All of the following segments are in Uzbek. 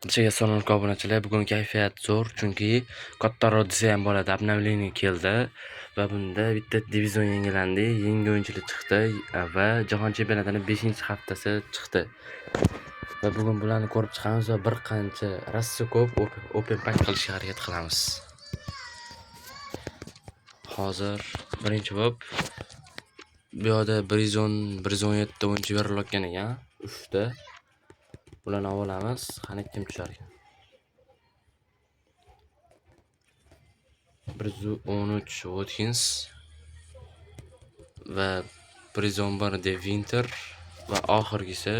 Barchaga salom obunachilar. Bugun kayfiyat zo'r, chunki katta rodisi ham bo'ladi. Обновление keldi va bunda bitta divizion yangilandi, yangi o'yinchilar chiqdi va jahon chempionatining 5-haftasi chiqdi. Va bugun bularni ko'rib chiqamiz va bir qancha rassa ko'p open pack qilishga harakat qilamiz. Hozir birinchi bo'lib bu yerda 117 o'yinchi berilayotgan ekan, 3 ta. Bularni olamiz. Qani kim tushar ekan? 113 Watkins va 111 De Winter va oxirgisi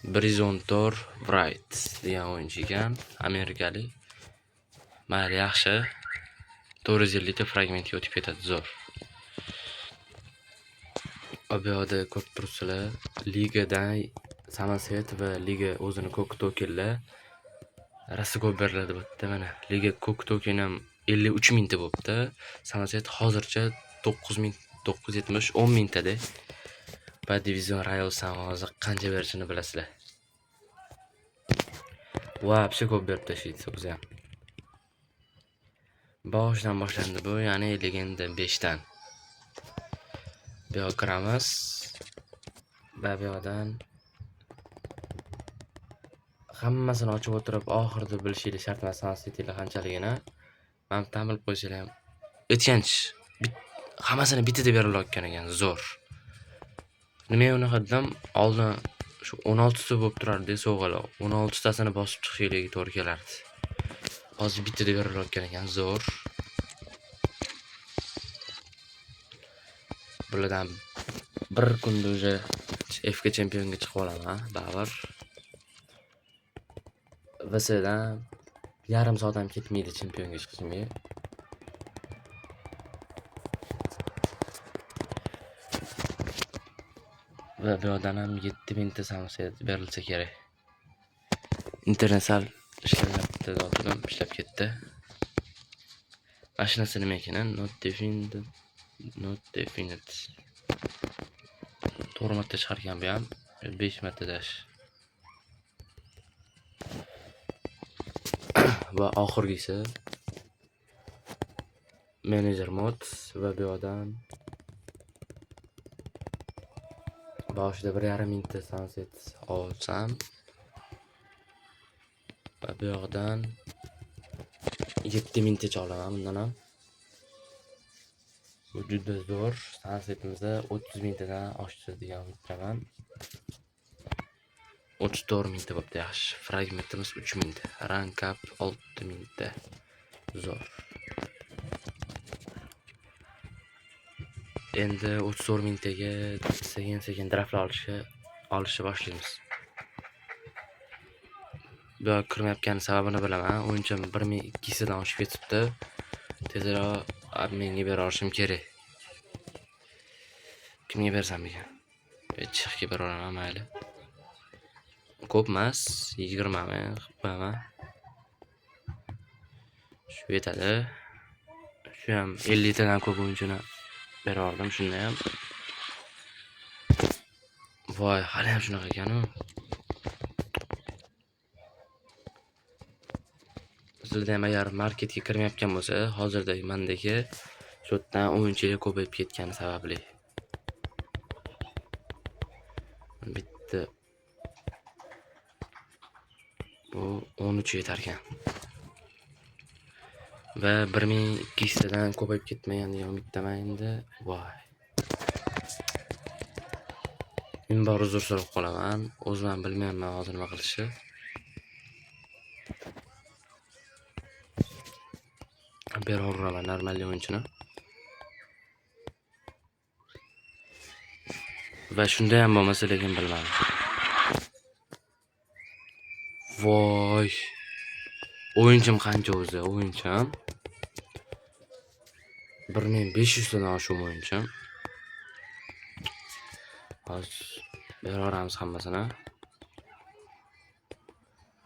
114 Bright degan o'yinchi ekan, amerikalik. Mayli, yaxshi. 450 ta fragmentga o'tib ketadi, zo'r. Bu yerda ko'rib turibsizlar, ligadan Samasvet va liga o'zini ko'k tokenlar rasa ko'p beriladi bu yerda. Mana liga ko'k token ham 53 mingta bo'libdi. Samasvet hozircha 9.970 10 mingtada. Va divizion Royals ham hozir qancha berishini bilasizlar. Вообще ko'p berib tashlaydi o'zi ham. Boshdan boshlandi bu, ya'ni legenda 5 dan. Bu yoqqa kiramiz. Va bu yoqdan hammasini ochib o'tirib oxirida bilishingiz shart emas, Samasvetlar qanchaligini. Men ta'minlab qo'ysanglar ham aytganch, hammasini bitada berilayotgan ekan, zo'r. Nima unaqa dedim, oldin shu 16 ta bo'lib turardi sovg'alar. 16 tasini bosib chiqishga to'g'ri kelardi. Hozir bitada berilayotgan ekan, zo'r. Bulardan bir kunda o'zi FK chempionga chiqib olaman, baribir. VSdan yarim soat ham ketmaydi chempionga chiqishimga. Va bu yerdan ham 7000 ta Samasvet berilsa kerak. International ishlayapti, do'stlarim, ishlab ketdi. Mashinasi nima ekan? Not definite. To'g'ri marta chiqargan bu ham 5 marta dash. Va oxirgisi manager mod va bu yerdan boshida 1,5 mingta Samasvet olsam va bu yoqdan 7000 ta olaman bundan ham. Bu juda zo'r. Samasvetimizda 30 mingtadan oshdi degan umiddaman. 34 mingta bo'pti, yaxshi. Fragmentimiz 3 mingta. Rank up 6 mingta. Zo'r. Endi 34 mingtaga sekin draftlar olishni boshlaymiz. Bu kirmayotgan sababini bilaman. O'yinchim 1200 dan oshib ketibdi. Tezroq menga bera olishim kerak. Kimga bersam ekan? Chexga bera olaman, mayli. Ko'p emas, 20 ming qo'yaman. Shu yetadi. Shu ham 50 tadan ko'p o'yinchini bera oldim, shunda ham. Voy, hali ham shunaqa ekan-ku. Sizlarda ham agar marketga kirmayotgan bo'lsa, hozirda mendagi shu yerdan o'yinchilar ko'payib ketgani sababli. Bitta bu 13 yetar ekan. Va 1200 tadan ko'payib ketmagan degan umiddaman endi. Voy. Men bor uzr so'rab qolaman. O'zim ham bilmayman hozir nima qilishni. Beraman normal o'yinchini. Va shunda ham bo'lmasa, lekin bilmadim. Voy. O'yinchim qancha o'zi? O'yinchim 1500 dan oshum o'yinchim. Hozir beraveramiz hammasini.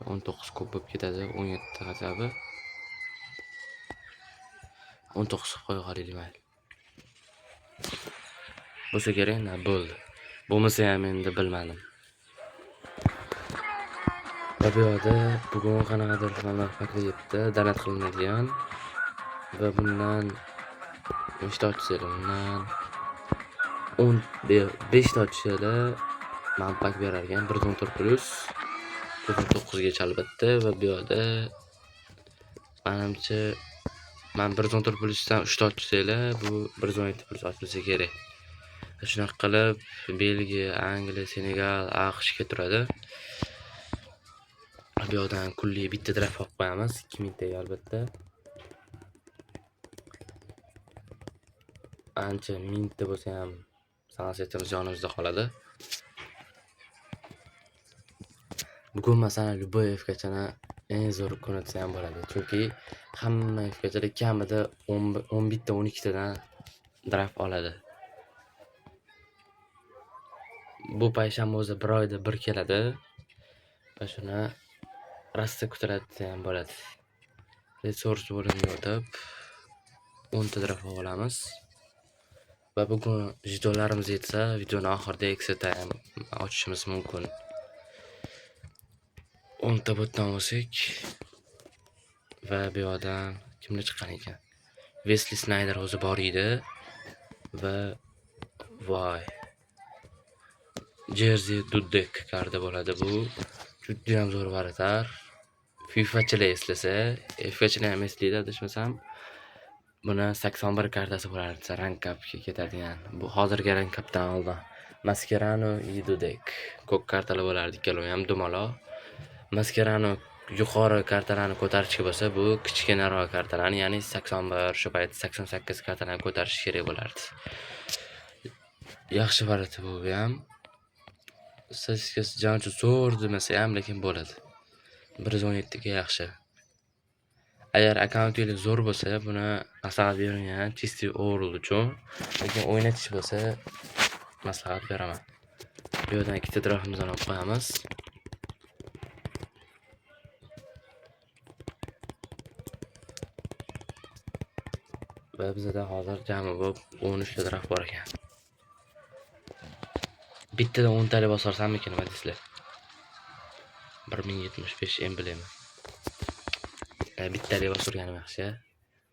19 ko'p bo'lib ketadi, 17 g'azabi. 19 qo'yib qo'yaylik, mayli. Bo'lsa kerak, bo'ldi. Bo'lmasa ham endi bilmadim. Va bu yerda bugun qanaqadir fanlar pakliyapti, donat qilinadigan va bundan nechta ochsanglar, bundan 5 ta ochsanglar manpak berar ekan, 114 plus 119 gacha albatta. Va bu yerda menimcha men 114 plusdan 3 ta ochsanglar, bu 117 plus ochilsa kerak. Shunaqa qilib Belgiya, Angliya, Senegal, AQShga turadi. Bu yerdan kulli bitta draft olib qo'yamiz, 2000 taga albatta. Ancha mingta bo'lsa ham sanasiyatimiz yonimizda qoladi. Bugun masalan любой FKchani eng zo'r kun desa ham bo'ladi. Chunki hamma FKchada kamida 11 ta 12 tadan draft oladi. Bu payshanba o'zi bir oyda bir keladi va shuni rasta kutiladi desa ham bo'ladi. Resurs bo'limiga o'tib 10 ta draft olamiz. Va bugun jidollarimiz yetsa, videoni oxirida exita ham ochishimiz mumkin. 10 ta botdan olsak va bu yerdan kimlar chiqqan ekan? Wesley Snyder o'zi bor edi va voy. Jersey Dudek karta bo'ladi bu. Juda ham zo'r variator. FIFAchilar eslasa, FKchilar ham eslaydi, adashmasam. Buni 81 kartasi bo'lardi, rank upga ketadigan. Bu hozirgi rank updan oldin. Mascherano и Dudek. Ko'k kartalar bo'lardi, ikkalovi ham dumaloq. Mascherano yuqori kartalarni ko'tarishga bo'lsa, bu kichkinaroq kartalarni, ya'ni 81, shu payt 88 kartalarni ko'tarish kerak bo'lardi. Yaxshi variator bu ham. Statistikasi jonchi zo'r demasa ham, lekin bo'ladi. 117 ga yaxshi. Agar akkauntingiz zo'r bo'lsa, buni maslahat beraman, chisti overall uchun. Lekin o'ynatish bo'lsa, maslahat beraman. Bu yerdan ikkita draftimizni olib qo'yamiz. Va bizda hozir jami bo'lib 13 ta draft bor ekan. Bittada 10 talik bosarsammikin, nima deysizlar? 1075 emblem. Bittalik bostirganim yaxshi.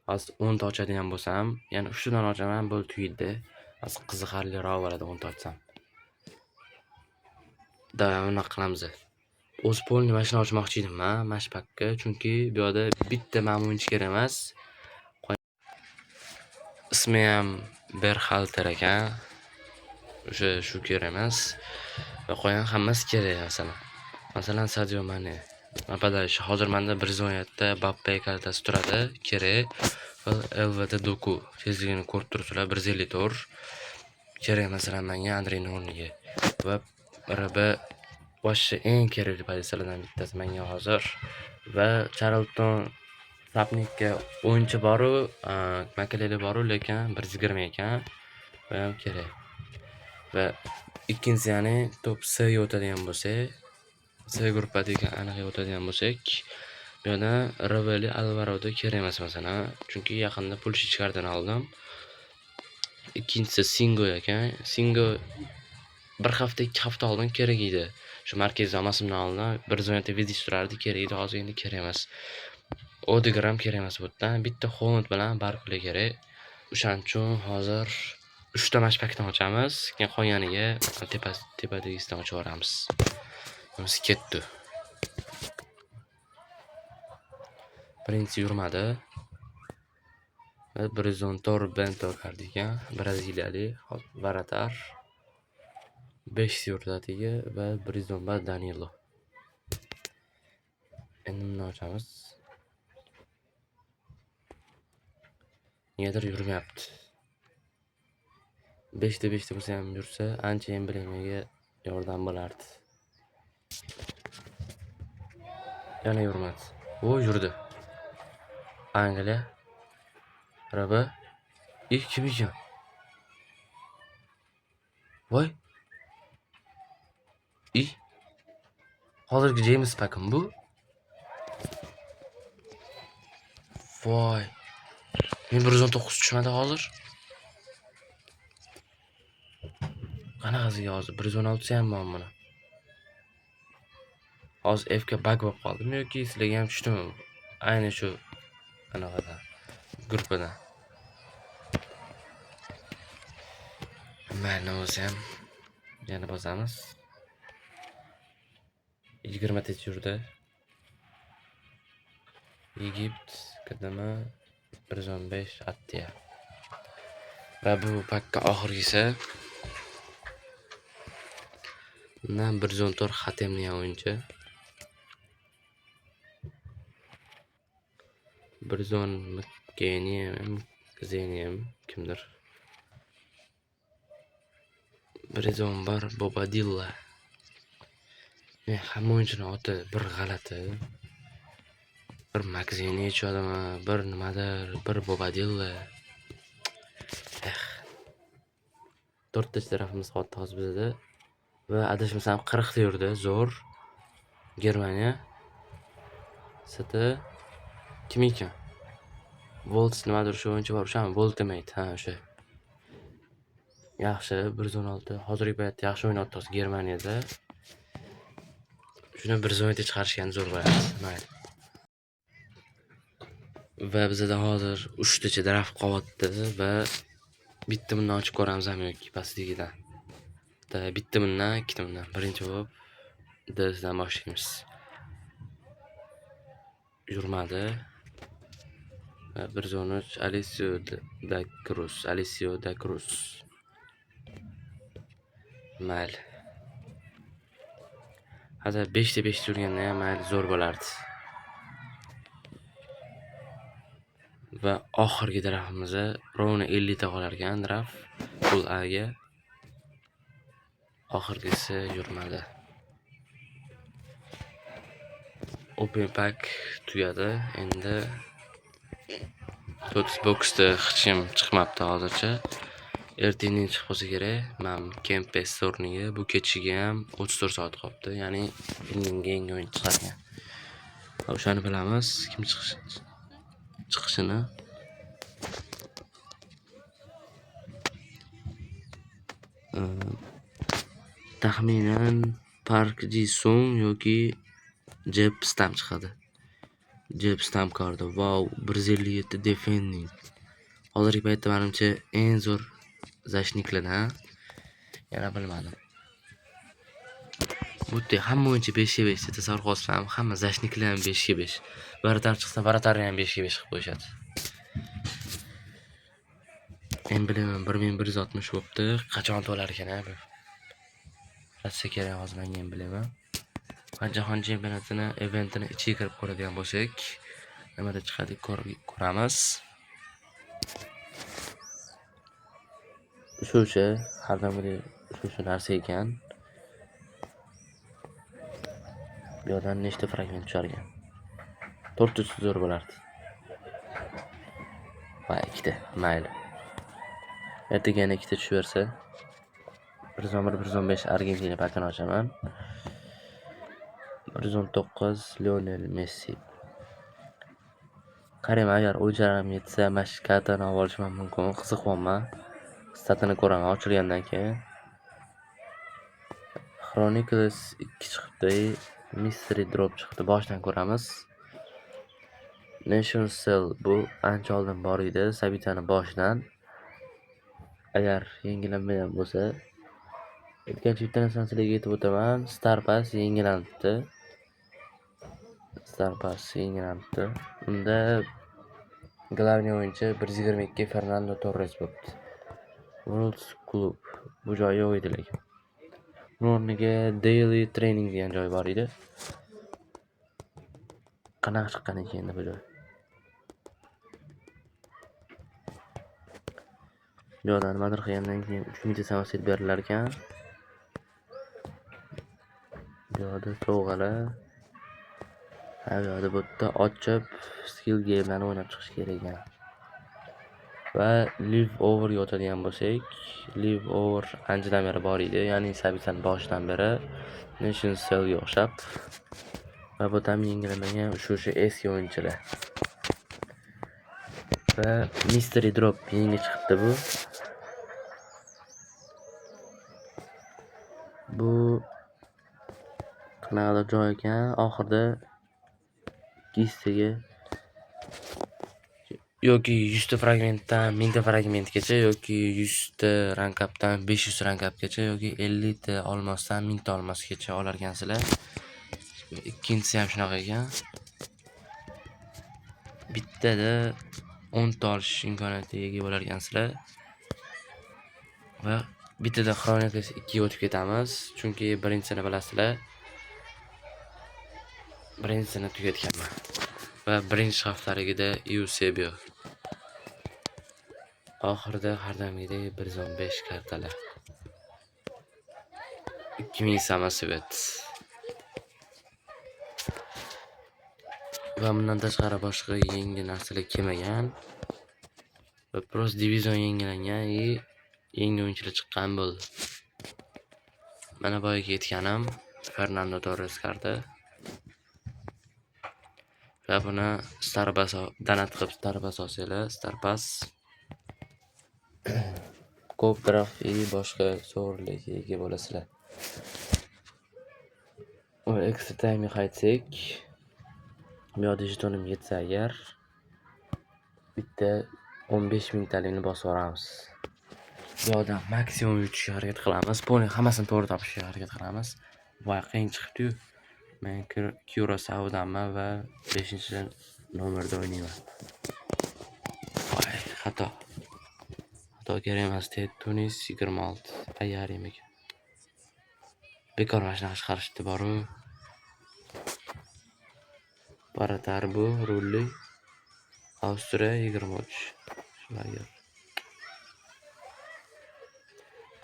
Hozir 10 ta ochadigan bo'lsam, ya'ni 3 tadan ochaman, bu tuydi. Hozir qiziqarliroq bo'ladi 10 ta ochsam. Davomini qilamiz. O'z polni mashina ochmoqchi edim men, mashpakka, chunki bu yerda bitta ma'munchi kerak emas. Ismi ham Berhalter ekan. O'sha shu kerak emas. Va qo'ygan hammasi kerak masalan. Masalan Sadio Mane. Napadash hozir menda 117 ta Mbappe kartasi turadi, kerak. Va LVT Doku tezligini ko'rib turibsizlar, 154. Kerak masalan menga Andreyning o'rniga. Va RB boshqa eng kerakli pozitsiyalardan bittasi menga hozir. Va Charlton Sapnikka o'yinchi boru, Makaleli boru, lekin 120 ekan. Va ham kerak. Va ikkinchisi ya'ni top C ga o'tadigan bo'lsa, C gruppadagi aniq o'tadigan bo'lsak, bu yerda Raveli Alvaroda kerak emas masalan, chunki yaqinda pul chiqardan oldim. Ikkinchisi Singo ekan. Singo bir hafta, 2 hafta oldin kerak edi. Shu markaz zamosimdan oldin 117 vizish turardi, kerak edi, hozir endi kerak emas. Odegram kerak emas bu yerdan. Bitta Holland bilan Barkley kerak. O'shaning uchun hozir 3 ta mashpakdan ochamiz, keyin qolganiga tepadagisidan ochib yuboramiz. Biz ketdi. Birinchi yurmadi. Brizontor Bento kardigan, braziliyalik variator. 5 yurdatiga va Brizonba Danilo. Endi buni ochamiz. Negadir yurmayapti. 5 ta bo'lsa ham yursa, ancha emblemaga yordam bo'lardi. Yana yurmadi. O yurdi. Angliya. Raba. Kim ekan? Voy. Hozirgi James Pack'im bu. Voy. Men 119 tushmadi hozir. Qanaqasiga hozir 116 ham bor buni. Hozir F ga bug bo'lib qoldimi yoki sizlarga ham tushdimi? Ayni shu anaqada gruppada. Mayli o'zi ham yana bosamiz. 20 ta yurdi. Egipt kadama 115 attiya. Va bu pakka oxirgisi. Bundan 114 xatemli o'yinchi. 110 Genium kimdir. 111 Bobadilla. Hamma o'yinchining oti bir g'alati. Bir Maxini ichadimi, bir nimadir, bir Bobadilla. 4 ta tarafimiz qotdi hozir bizda. Va adashmasam 40 ta yurdi, zo'r. Germaniya. Siti kim ekan? Volts nimadir shu o'yinchi bor, o'shami? Voltmate, ha, o'sha. Yaxshi, 116. Hozirgi paytda yaxshi o'ynayapti Germaniyada. Shuni 117 chiqarishgan zo'r bo'ladi. Mayli. Va bizda hozir 3 tacha draft qolyapti va bitta bundan ochib ko'ramiz ham yoki pastligidan. Bitta bundan, ikkita bundan. Birinchi bo'lib D'dan boshlaymiz. Yurmadi. 113 Alessio da Cruz. Mayli. Hozir 5 ta 5 yurganda ham mayli zo'r bo'lardi. Va oxirgi draftimiz rovna 50 ta qolar ekan draft. Pul A'ga. Oxirgisi yurmadi. Open pack tugadi. Endi Tots boxda hech kim chiqmabdi hozircha. Ertaning chiqib qolsa kerak. Men Kempes Storniga bu kechiga ham 34 soat qolibdi. Ya'ni filmga yangi o'yin chiqargan. O'shani bilamiz, kim chiqishini. Taxminan Park Ji-sung yoki Jeb Stam chiqadi. Jeb Stam kardi. Wow, 157 defending. Hozirgi paytda menimcha eng zo'r zashniklardan. Yana bilmadim. Bu hamma o'yinchi 5 ga 5 tasavvur qilsam, hamma zashniklar ham 5 ga 5. Varatar chiqsa, Varatar ham 5 ga 5 qilib qo'yishadi. Emblemim 1160 bo'pti. Qachon to'lar ekan bu? Ratsa kerak hozir menga emblemim. Va jahon chempionatini eventini ichiga kirib ko'radigan bo'lsak, nimada chiqadi ko'ramiz. O'sha har doimgi shu narsa ekan. Bu yerdan nechta fragment tushargan? 400 zo'r bo'lardi. Va ikkita, mayli. Ertaga yana ikkita tushaversa 111-115 Argentina pakini ochaman. 119 Lionel Messi. Qarang, agar o'yinchilarim yetsa, mashkatani olishim mumkin. Qiziqman. Statini ko'raman ochilgandan keyin. Chronicles 2 chiqdi, Mystery Drop chiqdi. Boshdan ko'ramiz. Nation Cell bu ancha oldin bor edi, Sabitani boshidan. Agar yangilanmagan bo'lsa, o'tgan bitta narsani sizlarga aytib o'taman. Star Pass yangilanibdi. Unda Glavniy o'yinchi 122 Fernando Torres bo'libdi. World Club bu joy yo'q edi lekin. O'rniga Daily Training degan joy bor edi. Qanaqa chiqqan ekan endi bu joy? Joydan nimadir qilgandan keyin 3000 ta samoset berilar ekan. Joyda sovg'alar. Yo'da bu yerda ochib skill game'larni o'ynab chiqish kerak ekan. Va Live Over o'tadigan bo'lsak, Live Over anchadan beri bor edi, ya'ni Sabitan boshidan beri Nation Cellga o'xshab. Va bu ham yangilanmagan o'sha eski o'yinchilar. Va Mystery Drop yangi chiqibdi bu. Bu qanaqadir joy ekan, oxirida kistagi yoki 100 ta fragmentdan 1000 ta fragmentgacha yoki 100 ta rankapdan 500 rankapgacha yoki 50 ta olmosdan 1000 ta olmosgacha olargansizlar. Ikkinchisi ham shunaqa ekan. Bittada 10 ta olish imkoniyatiga ega bo'largansizlar. Va bittada Chronicles 2 ga o'tib ketamiz, chunki birinchisini bilasizlar. Birinchisini tugatganman. Va birinchi haftaligida Eusebio. Oxirida hardamgidek 115 kartalar. 2000 samoset. Va bundan tashqari boshqa yangi narsalar kelmagan. Va Pros Division yangilangan, yangi o'yinchilar chiqqan bo'ldi. Mana boyaga aytganim Fernando Torres karta. Va buni Starbaso donat qilib Starbaso osinglar, Starpass. Ko'p grafi boshqa sovrinlarga ega bo'lasizlar. Va extra time qaytsak, bu yoqda jetonim yetsa agar bitta 15000 talikni bosib olamiz. Bu yoqda maksimum yutishga harakat qilamiz. Buni hammasini to'g'ri topishga harakat qilamiz. Voy qiyin chiqibdi-yu. Men Curaçao'danman va 5-nomerda o'ynayman. Voy, xato kerak emas. Tunis 26. Ayyarim ekan. Bekor mana shunaqa chiqarishdi boru. Baratar bu rulli. Avstriya 23. Shularga.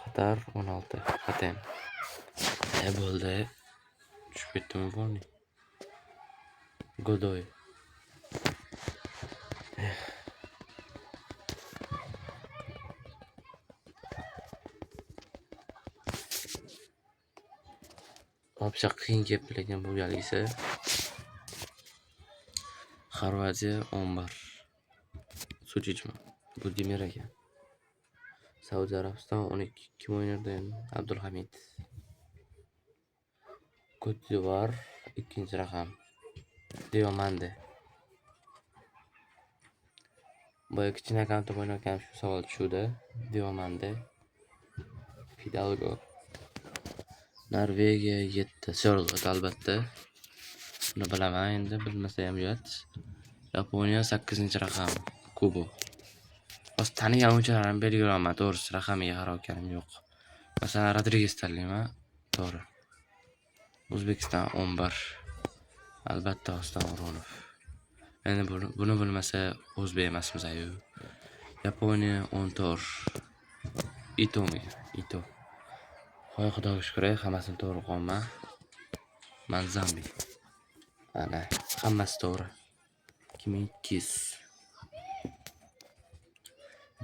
Qatar 16. Qatam. Bo'ldi. Tushib ketdimi buni? Godoy. Obcha qiyin kelib lekin bu galgisi. Xorvatiya 11. Suchichma. Bu Demir ekan. Saudiya Arabiston 12. Kim o'ynardi endi? Abdulhamid. Cote d'Ivoire 2-raqam. Diomande. Boya kichkina akkauntda o'ynayotgan shu savol tushuvdi. Diomande. Fidalgo. Norvegiya 7. Sörlot albatta. Buni bilaman endi, bilmasa ham uyat. Yaponiya 8-raqam. Kubo. O'z tanigan o'yinchilarni belgilayman, to'g'risi raqamiga qarayotganim yo'q. Masalan, Rodriges tanlayman, to'g'ri. O'zbekiston 11. Albatta Oston O'runov. Endi buni bilmasa o'zbek emasmiz ayu. Yaponiya 14. Ito. Xo'y, xudoga shukr, hammasini to'g'ri qilganman. Manzambi. Ana, hammasi to'g'ri. 2002.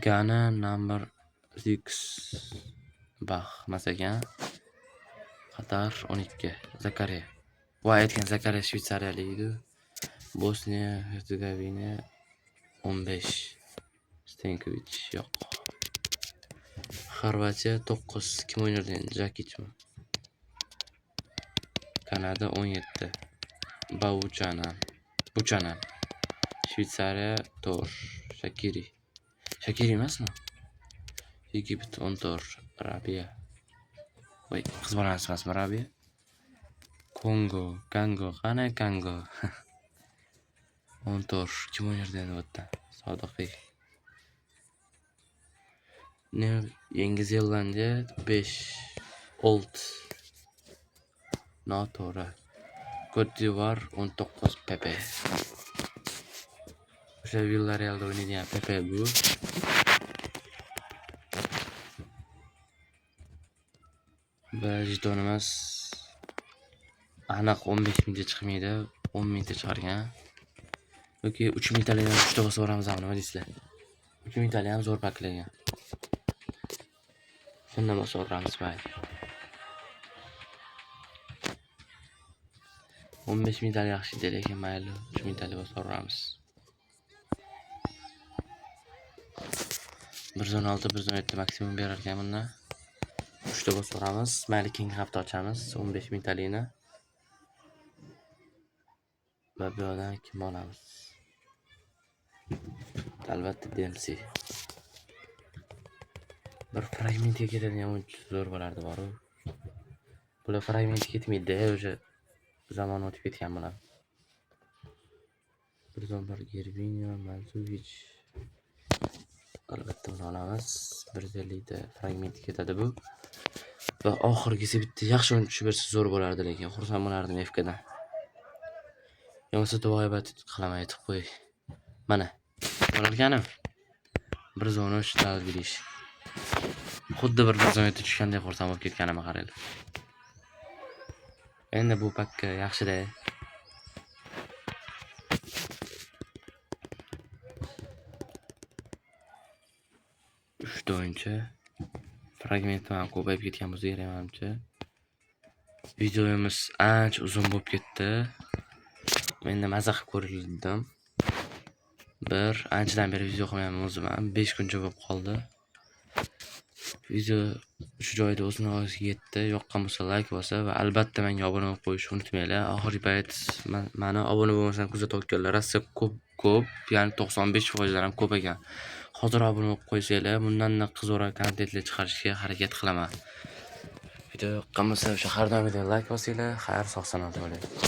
Ghana number 6. Bax, masagan. Qatar 12. Zakariya. Voy aytgan Zakariya Shveysariyalik edi. Bosniya Herzegovina 15. Stenkovic yo'q. Xorvatiya 9. Kim o'ynardi endi? Jakichmi? Kanada 17. Buchanan. Shveysariya Tor. Shakiri emasmi? Egipt 14. Rabia. Voy, qiz bolasi emasmi Rabia? Kongo. Qani Kongo? 14. Kim o'ynardi endi bu yerda? Sodiqbek. Yangi Zelandiya 5. Old. Noto'g'ri. Cote d'Ivoire 19. Pepe. O'sha Villarrealda o'ynaydigan Pepe bu. Va jetonimiz aniq 15000 ta chiqmaydi, 10000 ta chiqargan. Yoki 3000 talik ham uchta bosib olamiz, nima deysizlar? 3000 talik ham zo'r paklagan. Shundan bosib olamiz, mayli. 15000 talik yaxshi edi, lekin mayli, 3000 talik bosib olamiz. 116, 117 maksimum berar ekan bundan. 3ta bosib olamiz. Mayli, keyingi hafta ochamiz 15000 talikni. Va bu yoqdan kim olamiz? Albatta DMC. Bir fragmentga ketadigan o'yinchi zo'r bo'lardi boru. Bular fragmentga ketmaydi, o'sha zamon o'tib ketgan bular. 111 Gervinho, Mandzukic. Albatta buni olamiz. 150 da fragmentga ketadi bu. Va oxirgisi bitta yaxshi o'yin tushib bersa zo'r bo'lardi, lekin xursand bo'lardim FKdan. Yo'qsa duoibat qilaman aytib qo'y. Mana. Ko'rarganim. 113 tadbirish. Xuddi bir 117 tushgandek xursand bo'lib ketganimga qaranglar. Endi bu pakka yaxshi-da. Uchta o'yinchi. Fragment ham ko'payib ketgan bo'lsa kerak menimcha. Videomiz ancha uzun bo'lib ketdi. Men maza qilib ko'rildim. Bir anchadan beri video qilmayapman o'zim ham. 5 kuncha bo'lib qoldi. Video shu joyda o'z nihoyasiga yetdi. Yoqqan bo'lsa like bosa va albatta menga obuna bo'lib qo'yishni unutmanglar. Oxirgi payt meni obuna bo'lmasdan kuzatayotganlar rosa ko'p, ya'ni 95% dan ham ko'p ekan. Hozir obuna bo'lib qo'ysanglar, bundan qizo'ra kontentlar chiqarishga harakat qilaman. Video yoqqan bo'lsa o'sha har doimgidek like bosinglar. Xayr, sog' salomat bo'ling.